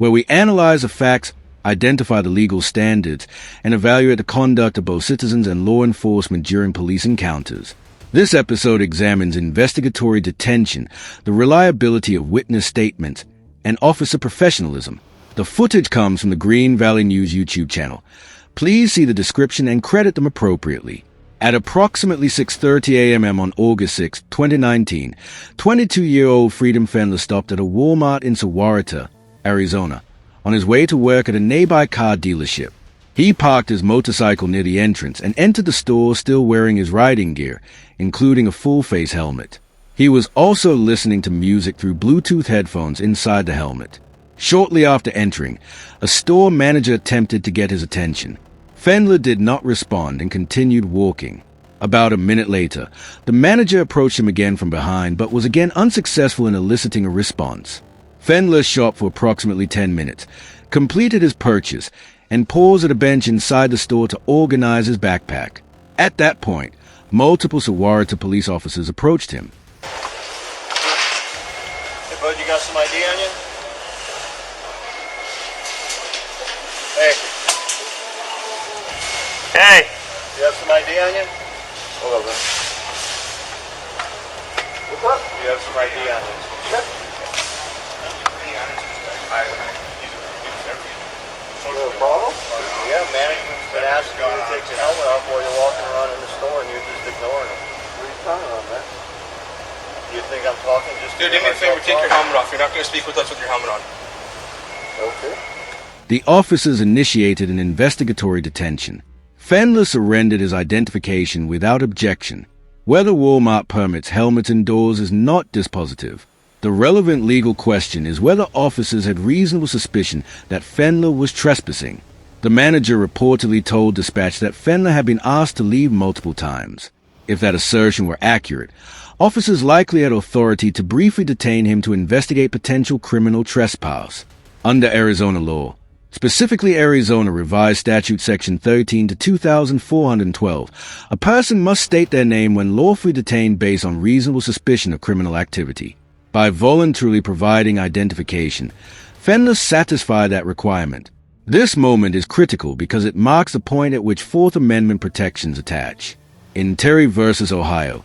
where we analyze the facts, identify the legal standards, and evaluate the conduct of both citizens and law enforcement during police encounters. This episode examines investigatory detention, the reliability of witness statements, and officer professionalism. The footage comes from the Green Valley News YouTube channel. Please see the description and credit them appropriately. At approximately 6:30 a.m. on August 6, 2019, 22-year-old Freedom Fendler stopped at a Walmart in Sahuarita, Arizona, on his way to work at a nearby car dealership. He parked his motorcycle near the entrance and entered the store still wearing his riding gear, including a full-face helmet. He was also listening to music through Bluetooth headphones inside the helmet. Shortly after entering, a store manager attempted to get his attention. Fendler did not respond and continued walking. About a minute later, the manager approached him again from behind but was again unsuccessful in eliciting a response. Fendler shopped for approximately 10 minutes, completed his purchase, and paused at a bench inside the store to organize his backpack. At that point, multiple Sahuarita police officers approached him. Hey, bud, you got some ID on you? Hey. Hey. You have some ID on you? Hold on. What's up? You have some ID on you? Yep. No problem? Yeah, management's been asking you to take your helmet off while you're walking around in the store and you're just ignoring them. What are you talking about, man? You think I'm talking just to Dude, do me a favor, take your helmet off. You're not going to speak with us with your helmet on. Okay. The officers initiated an investigatory detention. Fendler surrendered his identification without objection. Whether Walmart permits helmets indoors is not dispositive. The relevant legal question is whether officers had reasonable suspicion that Fendler was trespassing. The manager reportedly told dispatch that Fendler had been asked to leave multiple times. If that assertion were accurate, officers likely had authority to briefly detain him to investigate potential criminal trespass. Under Arizona law, specifically Arizona Revised Statute Section 13 to 2412, a person must state their name when lawfully detained based on reasonable suspicion of criminal activity. By voluntarily providing identification, Fendler satisfied that requirement. This moment is critical because it marks the point at which Fourth Amendment protections attach. In Terry v. Ohio,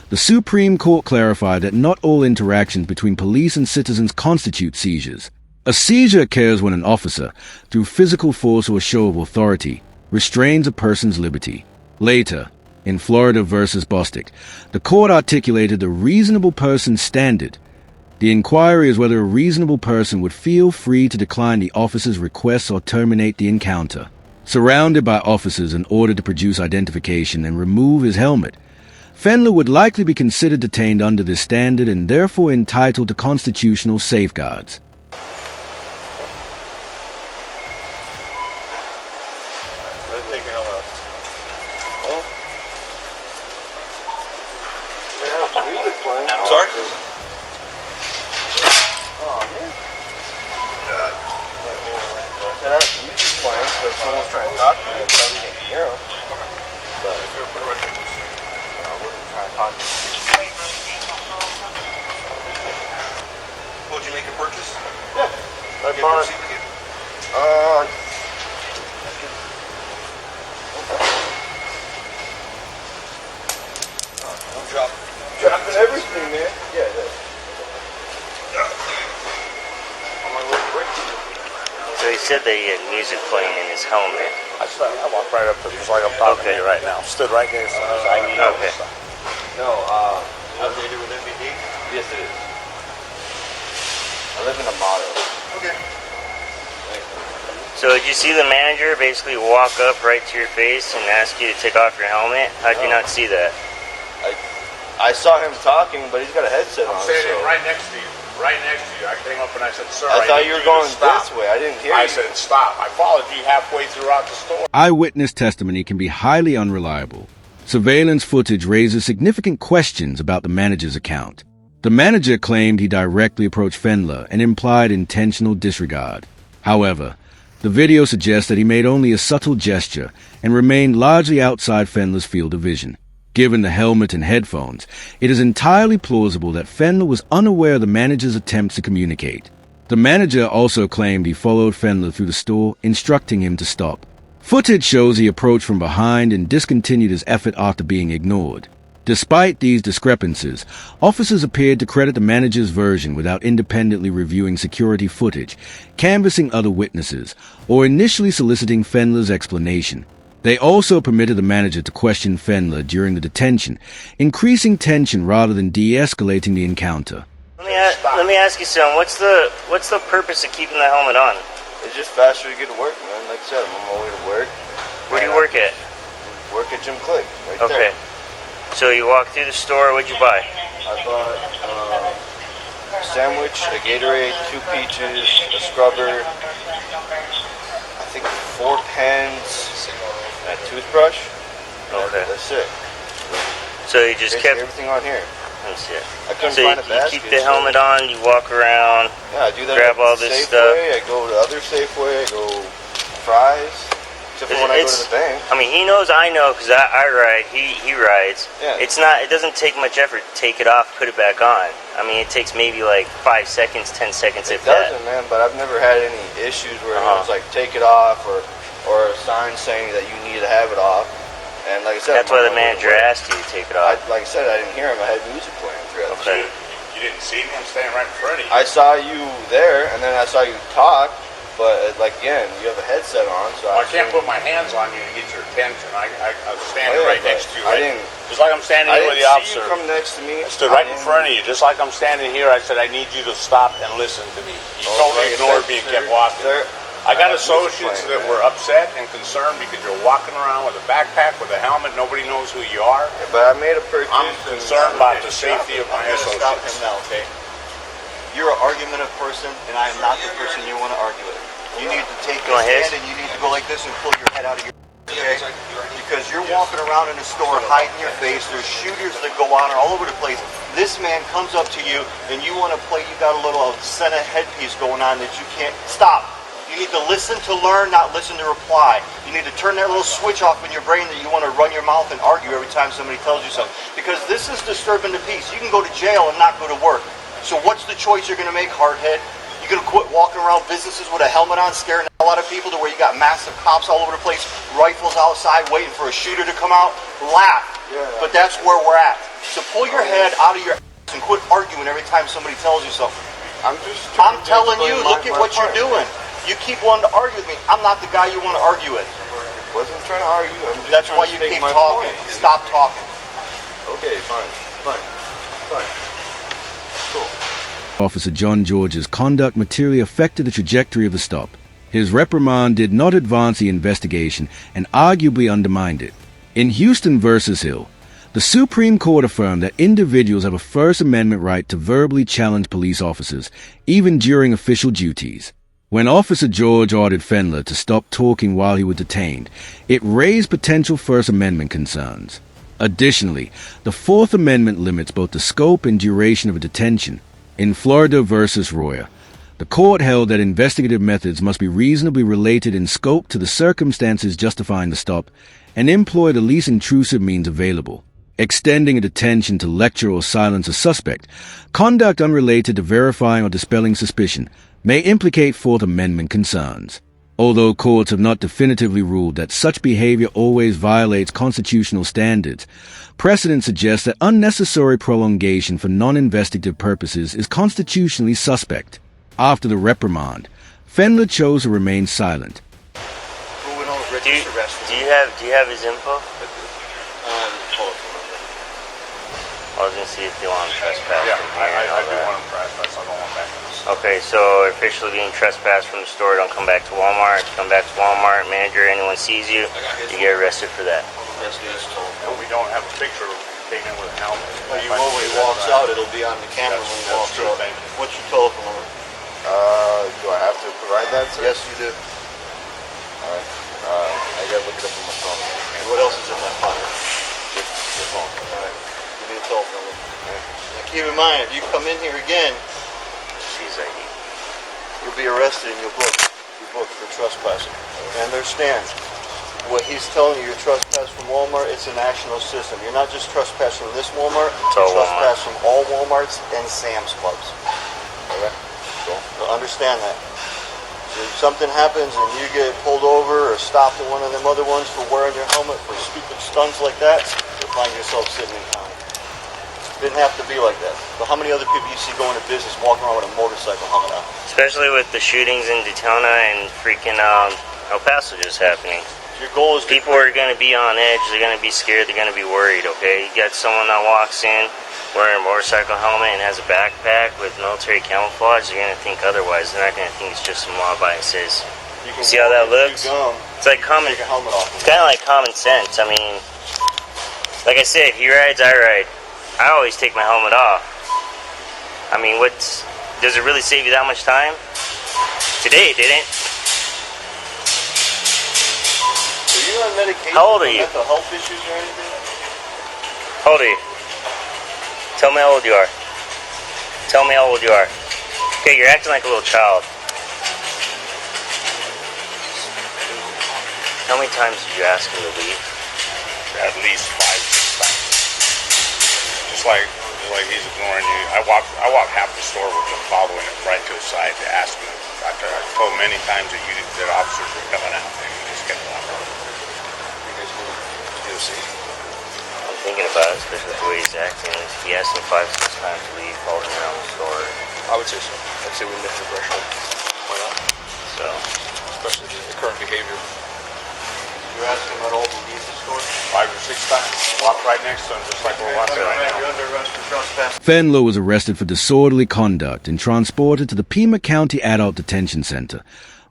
the Supreme Court clarified that not all interactions between police and citizens constitute seizures. A seizure occurs when an officer, through physical force or a show of authority, restrains a person's liberty. Later, in Florida v. Bostick, the court articulated the reasonable person standard. The inquiry is whether a reasonable person would feel free to decline the officer's request or terminate the encounter. Surrounded by officers in order to produce identification and remove his helmet, Fendler would likely be considered detained under this standard and therefore entitled to constitutional safeguards. Take your helmet off. Oh. Sorry? Music's playing, so if someone's trying to talk to you, probably can't hear them. But if you're we're trying to talk to you. Well, did you make a purchase? Yeah. I You have a bought receipt with you? Dropping everything, man. Yeah, it is. On my little break. So he said that he had music playing in his helmet. I walked right up to just like I'm talking to you right now. Stood right there. So I knew. Okay. No, updated with MVD? Yes, it is. I live in a motto. Okay. So did you see the manager basically walk up right to your face and ask you to take off your helmet? How'd you not see that? I saw him talking, but he's got a headset on. I'm standing right next to you. Right next to you. I came up and I said, sir, I thought need you were going to stop. this way. I didn't hear I you. said, stop. I followed you halfway throughout the store. Eyewitness testimony can be highly unreliable. Surveillance footage raises significant questions about the manager's account. The manager claimed he directly approached Fendler and implied intentional disregard. However, the video suggests that he made only a subtle gesture and remained largely outside Fendler's field of vision. Given the helmet and headphones, it is entirely plausible that Fendler was unaware of the manager's attempts to communicate. The manager also claimed he followed Fendler through the store, instructing him to stop. Footage shows he approached from behind and discontinued his effort after being ignored. Despite these discrepancies, officers appeared to credit the manager's version without independently reviewing security footage, canvassing other witnesses, or initially soliciting Fendler's explanation. They also permitted the manager to question Fendler during the detention, increasing tension rather than de-escalating the encounter. Let me ask you something. What's the purpose of keeping the helmet on? It's just faster to get to work, man. Like I said, I'm on my way to work. Where do you work at? Work at Jim Click, right Okay. there. So you walk through the store. What'd you buy? I bought a sandwich, a Gatorade, 2 peaches, a scrubber, I think 4 pens, and a toothbrush. Okay. That's it. So you just kept everything on here. Let me see it. I couldn't So find a you basket. keep the helmet on. You walk around. Yeah, I do that. Grab at all this Safeway, stuff. I go to other Safeway. I go Fry's. Except for when I go to the bank. I mean, he knows I know because I ride. He rides. Yeah. It doesn't take much effort to take it off, put it back on. I mean, it takes maybe like 5 seconds, 10 seconds It if that. doesn't, man. But I've never had any issues where it was like take it off or a sign saying that you need to have it off. And like I said, That's why the manager asked you to take it off. Like I said, I didn't hear him. I had music playing throughout the Okay. show. You didn't see me? I'm standing right in front of you. I saw you there, and then I saw you talk. But like again, you have a headset on, so I can't put my hands on you to get your attention. I was standing Oh, yeah, right next to you. I right? didn't. Just like I'm standing I here with didn't the see officer. you come next to me. I stood right in front of you, just like I'm standing here. I said, I need you to stop and listen to me. You totally ignored me and kept walking. Sir, I got have music associates playing, that man. were upset and concerned because you're walking around with a backpack with a helmet. Nobody knows who you are. Yeah, but I made a purchase. I'm concerned about the safety of my I'm gonna stop him associates. now, okay? You're an argumentative person, and I am not the person you want to argue with. You need to take You this want his? hand and you need to go like this and pull your head out of your okay? Because you're walking around in a store hiding your face. There's shooters that go on all over the place. This man comes up to you and you want to play. You got a little Senna headpiece going on that you can't stop. You need to listen to learn, not listen to reply. You need to turn that little switch off in your brain that you want to run your mouth and argue every time somebody tells you something. Because this is disturbing the peace. You can go to jail and not go to work. So what's the choice you're going to make, hardhead? You gonna quit walking around businesses with a helmet on, scaring a lot of people to where you got massive cops all over the place, rifles outside waiting for a shooter to come out? Laugh. Yeah. But that's where we're at. So pull your head out of your ass and quit arguing every time somebody tells you something. I'm telling you, look at what you're doing. You keep wanting to argue with me. I'm not the guy you want to argue with. Wasn't trying to argue. I'm just That's trying why to you make keep my talking. point. Stop talking. Okay, fine. Cool. Officer John George's conduct materially affected the trajectory of the stop. His reprimand did not advance the investigation and arguably undermined it. In Houston versus Hill, the Supreme Court affirmed that individuals have a First Amendment right to verbally challenge police officers, even during official duties. When Officer George ordered Fendler to stop talking while he was detained, it raised potential First Amendment concerns. Additionally, the Fourth Amendment limits both the scope and duration of a detention. In Florida versus Royer, the court held that investigative methods must be reasonably related in scope to the circumstances justifying the stop and employ the least intrusive means available. Extending a detention to lecture or silence a suspect, conduct unrelated to verifying or dispelling suspicion, may implicate Fourth Amendment concerns. Although courts have not definitively ruled that such behavior always violates constitutional standards, precedent suggests that unnecessary prolongation for non-investigative purposes is constitutionally suspect. After the reprimand, Fendler chose to remain silent. Do you have his info? I was gonna see if you want him trespassed. Yeah, from here and I all do that. want him trespassed. I don't want back in this. Okay, so officially being trespassed from the store, don't come back to Walmart. Come back to Walmart, manager, anyone sees you, you get arrested for that. And we don't have a picture of him taken with a helmet. When he walks out, it'll be on the camera when he That's walks true, out. thank you. What's your telephone number? Do I have to provide that, sir? Yes, you do. Alright. I gotta look it up on my phone. And what else is in that pocket? Your phone. Alright. Give me a telephone number. Now keep in mind, if you come in here again, She's like, you'll be arrested and you're booked for trespassing. And understand, what he's telling you, you're trespassing from Walmart, it's a national system. You're not just trespassing from this Walmart, It's all you're trespassing from all Walmarts and Sam's Clubs. Okay. Cool. So understand that. If something happens and you get pulled over or stopped in one of them other ones for wearing your helmet for stupid stunts like that, you'll find yourself sitting in county. Didn't have to be like that. But how many other people you see going to business walking around with a motorcycle helmet on? Especially with the shootings in Daytona and freaking El Paso just happening. Your goal is People are going to be on edge, they're going to be scared, they're going to be worried, okay? You got someone that walks in wearing a motorcycle helmet and has a backpack with military camouflage, they're going to think otherwise. They're not going to think it's just some law-abiding citizens. See how that looks? It's like common. Take a helmet off. It's kind of like common sense. I mean, like I said, he rides, I ride. I always take my helmet off. I mean, does it really save you that much time? Today it didn't. Are you on medication? How old are you? Mental health issues or anything? How old are you? Tell me how old you are. Tell me how old you are. Okay, you're acting like a little child. How many times did you ask him to leave? At least 5, 6 times. Just like he's ignoring you. I walk half the store with him, following him right to his side to ask him. I told him many times that officers were coming out, and he just kept walking. You'll see. I'm thinking about it, especially with the way he's acting. He asked him 5, 6 times to leave, following him around the store. I would say so. I'd say we missed the threshold. Why not? So, Especially the current behavior. You asked him how old he leaves the store? 5 or 6 times. Walk right next to him, just like we're walking right now. You're under arrest for trespass. Fenler was arrested for disorderly conduct and transported to the Pima County Adult Detention Center,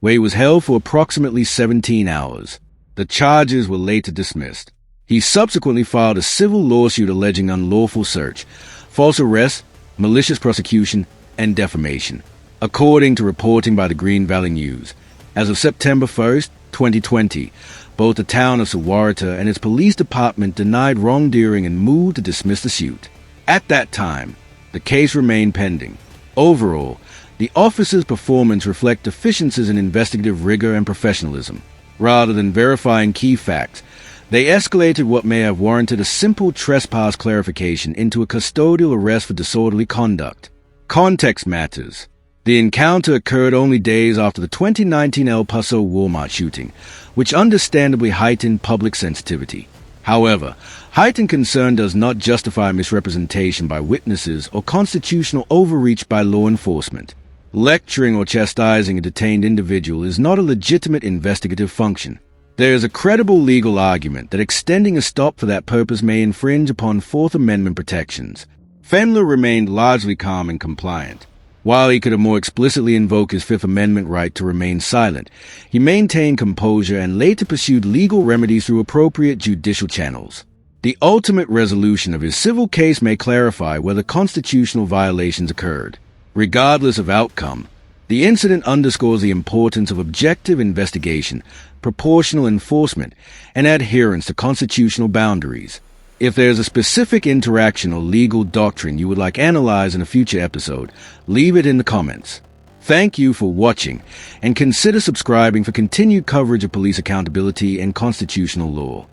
where he was held for approximately 17 hours. The charges were later dismissed. He subsequently filed a civil lawsuit alleging unlawful search, false arrest, malicious prosecution, and defamation, according to reporting by the Green Valley News. As of September 1st, 2020, both the town of Sahuarita and its police department denied wrongdoing and moved to dismiss the suit. At that time, the case remained pending. Overall, the officers' performance reflect deficiencies in investigative rigor and professionalism. Rather than verifying key facts, they escalated what may have warranted a simple trespass clarification into a custodial arrest for disorderly conduct. Context matters. The encounter occurred only days after the 2019 El Paso Walmart shooting, which understandably heightened public sensitivity. However, heightened concern does not justify misrepresentation by witnesses or constitutional overreach by law enforcement. Lecturing or chastising a detained individual is not a legitimate investigative function. There is a credible legal argument that extending a stop for that purpose may infringe upon Fourth Amendment protections. Fenler remained largely calm and compliant. While he could have more explicitly invoked his Fifth Amendment right to remain silent, he maintained composure and later pursued legal remedies through appropriate judicial channels. The ultimate resolution of his civil case may clarify whether constitutional violations occurred. Regardless of outcome, the incident underscores the importance of objective investigation, proportional enforcement, and adherence to constitutional boundaries. If there's a specific interaction or legal doctrine you would like analyzed in a future episode, leave it in the comments. Thank you for watching, and consider subscribing for continued coverage of police accountability and constitutional law.